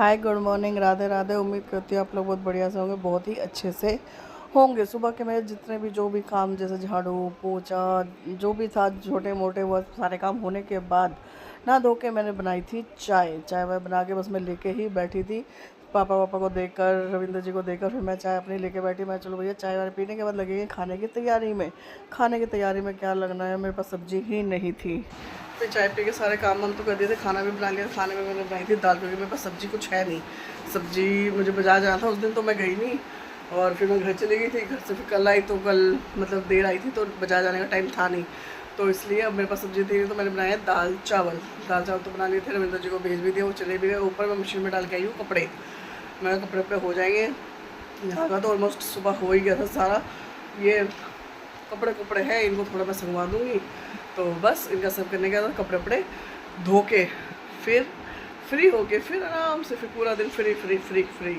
हाय, good morning, Radhe Radhe. उम्मीद करती हूँ आप लोग बहुत बढ़िया से होंगे, बहुत ही अच्छे से होंगे। सुबह के मेरे जितने भी जो भी काम, जैसे झाड़ू पोछा जो भी था, छोटे मोटे, वो सारे काम होने के बाद नहा धो के मैंने बनाई थी चाय। चाय वाय बना के बस मैं लेके ही बैठी थी। पापा को देकर, रविंद्र जी को देकर फिर मैं चाय अपनी लेके बैठी। मैं चलो भैया चाय वाय पीने के बाद लगेंगे खाने की तैयारी में। खाने की तैयारी में क्या लगना है, मेरे पास सब्जी ही नहीं थी। फिर चाय पी के सारे काम वाम तो कर दिए थे, खाना भी बना लिया। खाने में मैंने बनाई थी दाल, क्योंकि मेरे पास सब्जी कुछ है नहीं। सब्जी मुझे बाजार जाना था, उस दिन तो मैं गई नहीं और फिर मैं घर चली गई थी। घर से फिर कल आई तो कल मतलब देर आई थी, तो बाजार जाने का टाइम था नहीं, तो इसलिए अब मेरे पास सब्जी थी तो मैंने बनाया दाल चावल। दाल चावल तो बना लिए थे, रविंद्र जी को भेज भी दिया, वो चले भी गए। ऊपर मैं मशीन में डाल के आई हूँ कपड़े। मेरे कपड़े पे हो जाएंगे। यहाँ का तो ऑलमोस्ट सुबह हो ही गया था सारा। ये कपड़े हैं, इनको थोड़ा मैं संगवा दूँगी, तो बस इनका सब करने के बाद कपड़े वपड़े धो के फिर फ्री हो के फिर आराम से फिर पूरा दिन फ्री फ्री फ्री फ्री।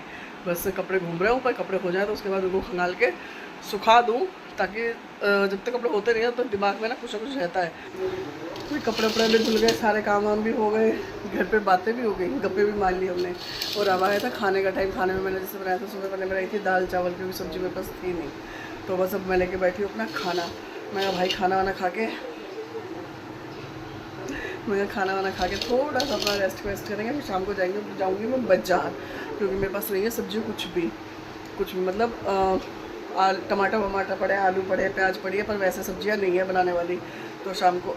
बस कपड़े घूम रहे हैं ऊपर, कपड़े हो जाए तो उसके बाद उनको खंगाल के सुखा दूँ, ताकि जब तक कपड़े होते नहीं हैं तो दिमाग में ना कुछ रहता है। फिर कपड़े वपड़े भी धुल गए, सारे काम वाम भी हो गए, घर पे बातें भी हो गई, गप्पे भी मार ली हमने। और अब आया था खाने का टाइम। खाने में मैंने जैसे बनाया था, सुबह मैंने बनाई थी दाल चावल, क्योंकि सब्ज़ी मेरे पास थी नहीं। तो बस अब मैं लेके बैठी हूँ अपना खाना। मैं भाई खाना वाना खा के थोड़ा सा अपना रेस्ट वेस्ट करेंगे, फिर शाम को जाऊँगी मैं बाजार, क्योंकि मेरे पास नहीं है सब्जी कुछ भी मतलब टमाटर वमाटर पड़े, आलू पड़े, प्याज पड़ी है, पर वैसे सब्जियां नहीं है बनाने वाली। तो शाम को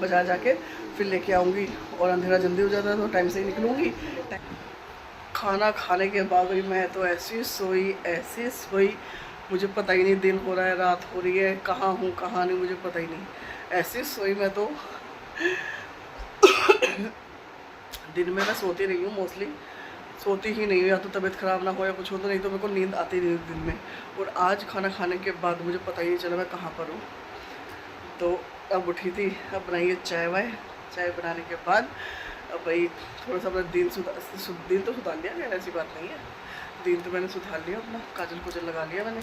बाजार जाके फिर लेके आऊँगी, और अंधेरा जल्दी हो जाता है तो टाइम से ही निकलूँगी। खाना खाने के बाद भी मैं तो ऐसी सोई, मुझे पता ही नहीं दिन हो रहा है रात हो रही है, कहाँ हूँ कहाँ नहीं, मुझे पता ही नहीं। ऐसी सोई मैं तो दिन में मैं सोती नहीं हूँ, मोस्टली सोती ही नहीं हूँ, या तो तबीयत ख़राब ना हो या कुछ हो, तो नहीं तो मेरे को नींद आती नहीं दिन में। और आज खाना खाने के बाद मुझे पता ही नहीं चला मैं कहाँ पर हूँ। तो अब उठी थी, अब बनाई है चाय वाय। चाय बनाने के बाद अब भाई थोड़ा सा अपना दिन तो सुधार लिया, क्या ऐसी बात नहीं है, दिन तो मैंने सुधार लिया, अपना काजल कुजल लगा लिया मैंने।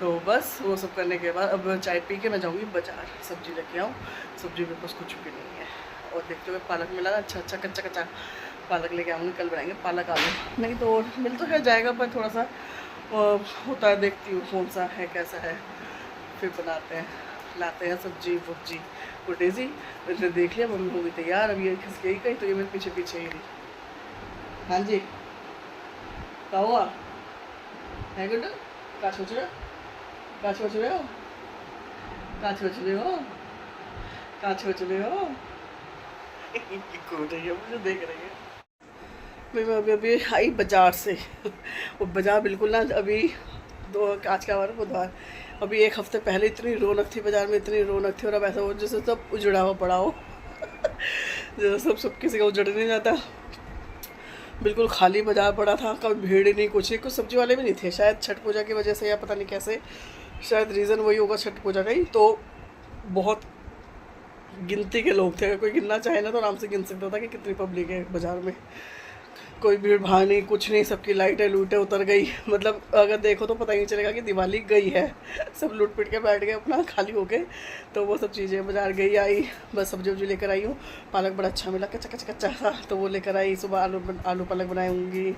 तो बस वो सब करने के बाद अब चाय पी के मैं जाऊँगी बाजार, सब्ज़ी लेके आऊँ। सब्ज़ी मेरे पास कुछ भी नहीं है, और देखते हुए पालक मिला, अच्छा कच्चा पालक लेके आऊँगी। कल बनाएंगे पालक आलू, नहीं तो और मिल तो है जाएगा, पर थोड़ा सा होता है, देखती हूँ कौन सा है कैसा है, फिर बनाते हैं, लाते हैं सब्जी वब्जी गुड्डे जी। तो देख लिया मम्मी हो गई तैयार, अब ये खिस गई कहीं, तो ये मेरे पीछे पीछे ही रही। हाँ जी, क्या हुआ है गुड्डू? क्या सोच रहे हो, क्या सोच रहे हो, क्या सोच रहे हो, क्या सोच रहे हो? मुझे देख रही है। मैं अभी आई बाजार से वो बाजार बिल्कुल ना, अभी आज का वार बुधवार, अभी एक हफ्ते पहले इतनी रौनक थी बाजार में, इतनी रौनक थी, और अब ऐसा हो जैसे सब उजड़ा हुआ पड़ा हो जैसे सब किसी का उजड़ नहीं जाता। बिल्कुल खाली बाजार पड़ा था, कभी भीड़ ही नहीं, कुछ सब्जी वाले भी नहीं थे, शायद छठ पूजा की वजह से या पता नहीं कैसे, शायद रीज़न वही होगा छठ पूजा का ही। तो बहुत गिनती के लोग थे, अगर कोई गिनना चाहे ना तो आराम से गिन सकता था कि कितनी पब्लिक है बाज़ार में। कोई भीड़ भाड़ नहीं, कुछ नहीं, सबकी लाइटें लूटें उतर गई। मतलब अगर देखो तो पता ही नहीं चलेगा कि दिवाली गई है। सब लूट पिट के बैठ गए अपना खाली हो गए। तो वो सब चीज़ें बाजार गई आई, बस सब्जी वब्जी लेकर आई हूँ। पालक बड़ा अच्छा मिला, कच्चा सा, तो वो लेकर आई। सुबह आलू पालक बनाऊँगी,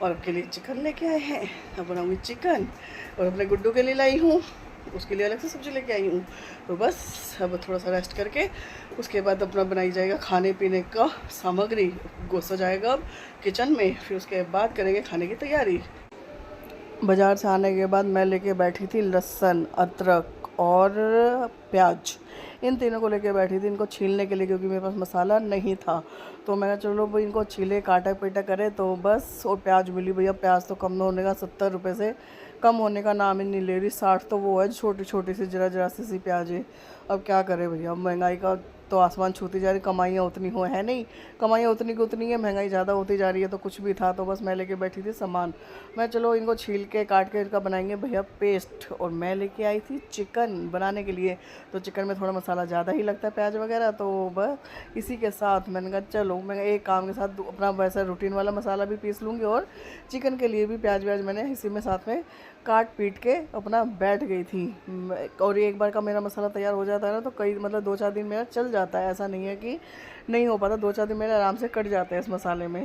और आपके लिए चिकन लेके आए हैं, अब बनाऊँगी चिकन। और अपने गुड्डू के लिए लाई हूँ, उसके लिए अलग से सब्ज़ी लेके आई हूँ। तो बस अब थोड़ा सा रेस्ट करके उसके बाद अपना बनाई जाएगा खाने पीने का सामग्री, घुसा जाएगा अब किचन में, फिर उसके बाद करेंगे खाने की तैयारी। बाज़ार से आने के बाद मैं लेके बैठी थी लहसुन, अदरक और प्याज, इन तीनों को लेके बैठी थी इनको छीलने के लिए, क्योंकि मेरे पास मसाला नहीं था। तो मैं चलो भाई इनको छीले काटा पीटा करे तो बस। और प्याज मिली भैया, प्याज तो कम होने का 70 रुपये से कम होने का नाम ही नहीं ले रही। 60 तो वो है छोटी छोटी सी जरा सी प्याज है। अब क्या करें भैया, अब महंगाई का तो आसमान छूती जा रही, कमाइयाँ उतनी हो है नहीं, कमाइयाँ उतनी की उतनी है, महंगाई ज़्यादा होती जा रही है। तो कुछ भी था तो बस मैं लेके बैठी थी सामान। मैं चलो इनको छील के काट के इनका बनाएंगे भैया पेस्ट। और मैं लेके आई थी चिकन बनाने के लिए, तो चिकन में थोड़ा मसाला ज़्यादा ही लगता है प्याज वगैरह, तो बस इसी के साथ मैंने कहा चलो मैं एक काम के साथ अपना वैसा रूटीन वाला मसाला भी पीस लूँगी, और चिकन के लिए भी प्याज व्याज मैंने इसी में साथ में काट पीट के अपना बैठ गई थी। और एक बार का मेरा मसाला तैयार हो जाता है ना, तो कई मतलब 2-4 दिन मेरा चल जाता है, ऐसा नहीं है कि नहीं हो पाता, 2-4 दिन मेरे आराम से कट जाते हैं इस मसाले में।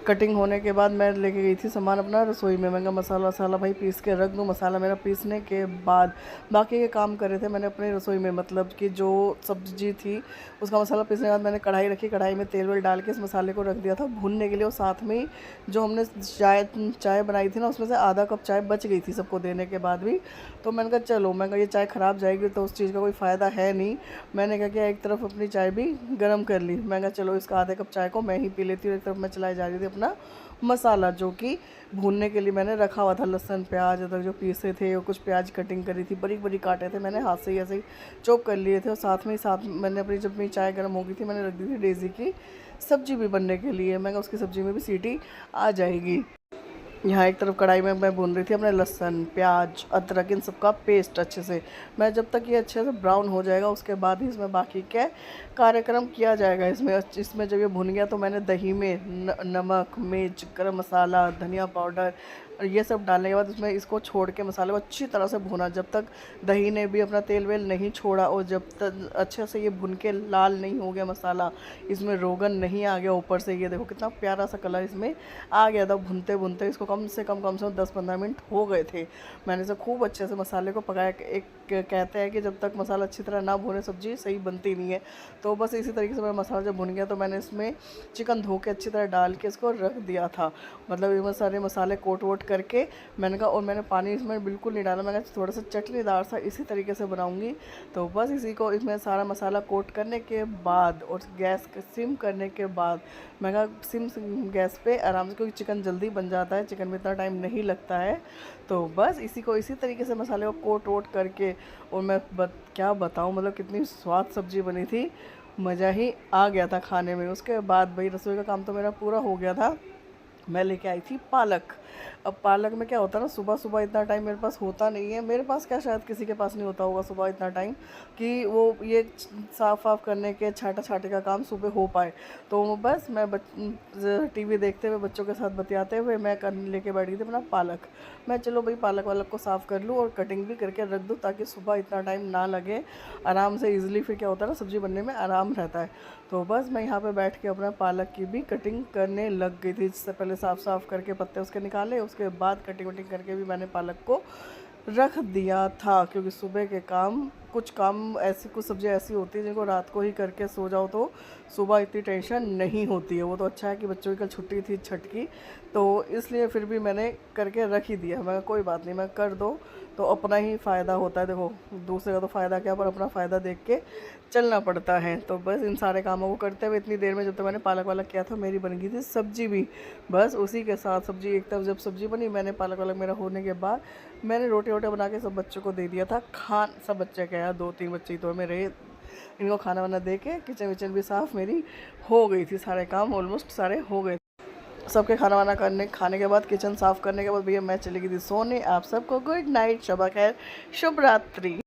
कटिंग होने के बाद मैं लेके गई थी सामान अपना रसोई में। मैंने मसाला वसाला भाई पीस के रख दूँ। मसाला मेरा पीसने के बाद बाकी के काम करे थे मैंने अपनी रसोई में, मतलब कि जो सब्जी थी उसका मसाला पीसने के बाद मैंने कढ़ाई रखी, कढ़ाई में तेल वेल डाल के इस मसाले को रख दिया था भूनने के लिए। और साथ में ही जो हमने चाय बनाई थी ना, उसमें से आधा कप चाय बच गई थी सबको देने के बाद भी। तो मैंने कहा चलो, मैं कहा ये चाय ख़राब जाएगी तो उस चीज़ का कोई फ़ायदा है नहीं। मैंने कहा कि एक तरफ अपनी चाय भी गर्म कर ली। मैं कहा चलो इसका आधे कप चाय को मैं ही पी लेती हूँ। एक तरफ मैं चलाई जा रही थी अपना मसाला, जो कि भूनने के लिए मैंने रखा हुआ था। लहसुन प्याज अदरक जो पीसे थे, और कुछ प्याज कटिंग करी थी, बरीक बरीक काटे थे मैंने, हाथ से ही ऐसे ही चॉप कर लिए थे। और साथ मैंने अपनी जब मेरी चाय गर्म हो गई थी मैंने रख दी थी डेज़ी की सब्ज़ी भी बनने के लिए। मैं उसकी सब्ज़ी में भी सीटी आ जाएगी। यहाँ एक तरफ कढ़ाई में मैं भून रही थी अपने लहसुन प्याज अदरक इन सब का पेस्ट अच्छे से। मैं जब तक ये अच्छे से ब्राउन हो जाएगा उसके बाद ही इसमें बाकी के कार्यक्रम किया जाएगा। इसमें जब ये भुन गया तो मैंने दही में नमक मिर्च गरम मसाला धनिया पाउडर और ये सब डालने के बाद इसमें इसको छोड़ के मसाले को अच्छी तरह से भुना, जब तक दही ने भी अपना तेल वेल नहीं छोड़ा और जब तक अच्छे से ये भुन के लाल नहीं हो गया मसाला, इसमें रोगन नहीं आ गया ऊपर से। ये देखो कितना प्यारा सा कलर इसमें आ गया था। भुनते भुनते इसको कम से कम 10-15 मिनट हो गए थे। मैंने इसे खूब अच्छे से मसाले को पकाया। एक कहते हैं कि जब तक मसाला अच्छी तरह ना भुने सब्ज़ी सही बनती नहीं है। तो बस इसी तरीके से मेरा मसाला जब भुन गया तो मैंने इसमें चिकन धो के अच्छी तरह डाल के इसको रख दिया था। मतलब ये सारे मसाले कोट वोट करके मैंने कहा, और मैंने पानी इसमें बिल्कुल नहीं डाला। मैंने थोड़ा सा चटनीदार सा इसी तरीके से बनाऊंगी। तो बस इसी को इसमें सारा मसाला कोट करने के बाद और गैस सिम करने के बाद मैं कहा सिम गैस पे आराम से, क्योंकि चिकन जल्दी बन जाता है, चिकन में इतना टाइम नहीं लगता है। तो बस इसी को इसी तरीके से मसाले को कोट वोट करके, और मैं क्या बताऊँ, मतलब कितनी स्वाद सब्ज़ी बनी थी, मज़ा ही आ गया था खाने में। उसके बाद भाई रसोई का काम तो मेरा पूरा हो गया था। मैं लेके आई थी पालक। अब पालक में क्या होता है ना, सुबह सुबह इतना टाइम मेरे पास होता नहीं है। मेरे पास क्या, शायद किसी के पास नहीं होता होगा सुबह इतना टाइम कि वो ये साफ़ वाफ करने के छाटा छाटे का काम सुबह हो पाए। तो बस मैं टीवी देखते हुए बच्चों के साथ बतियाते हुए मैं लेके बैठ गई थी अपना पालक। मैं चलो भाई पालक वालक को साफ़ कर लूँ और कटिंग भी करके रख दूँ ताकि सुबह इतना टाइम ना लगे, आराम से ईज़िली फिर क्या होता है ना सब्ज़ी बनने में आराम रहता है। तो बस मैं यहाँ पे बैठ के अपना पालक की भी कटिंग करने लग गई थी। इससे पहले साफ़ करके पत्ते उसके निकाले, उसके बाद कटिंग वटिंग करके भी मैंने पालक को रख दिया था। क्योंकि सुबह के कुछ काम ऐसी कुछ सब्ज़ियाँ ऐसी होती हैं जिनको रात को ही करके सो जाओ तो सुबह इतनी टेंशन नहीं होती है। वो तो अच्छा है कि बच्चों की कल छुट्टी थी छठ की, तो इसलिए फिर भी मैंने करके रख ही दिया। मैं कोई बात नहीं, मैं कर दो तो अपना ही फ़ायदा होता है। देखो दूसरे का तो फ़ायदा क्या, पर अपना फ़ायदा देख के चलना पड़ता है। तो बस इन सारे कामों को करते हुए इतनी देर में जब तक मैंने पालक वालक किया था मेरी बन गई थी सब्ज़ी भी। बस उसी के साथ सब्ज़ी एक तरफ जब सब्ज़ी बनी, मैंने पालक वालक मेरा होने के बाद मैंने रोटी वोटी बना के सब बच्चों को दे दिया था। सब बच्चे क्या यार 2-3 बच्चे ही तो मेरे, इनको खाना वाना दे के किचन विचन भी साफ़ मेरी हो गई थी। सारे काम ऑलमोस्ट सारे हो गए। सबके खाना वाना खाने के बाद किचन साफ़ करने के बाद भैया मैं चली गई थी सोने। आप सबको गुड नाइट, शब खैर, शुभ रात्रि।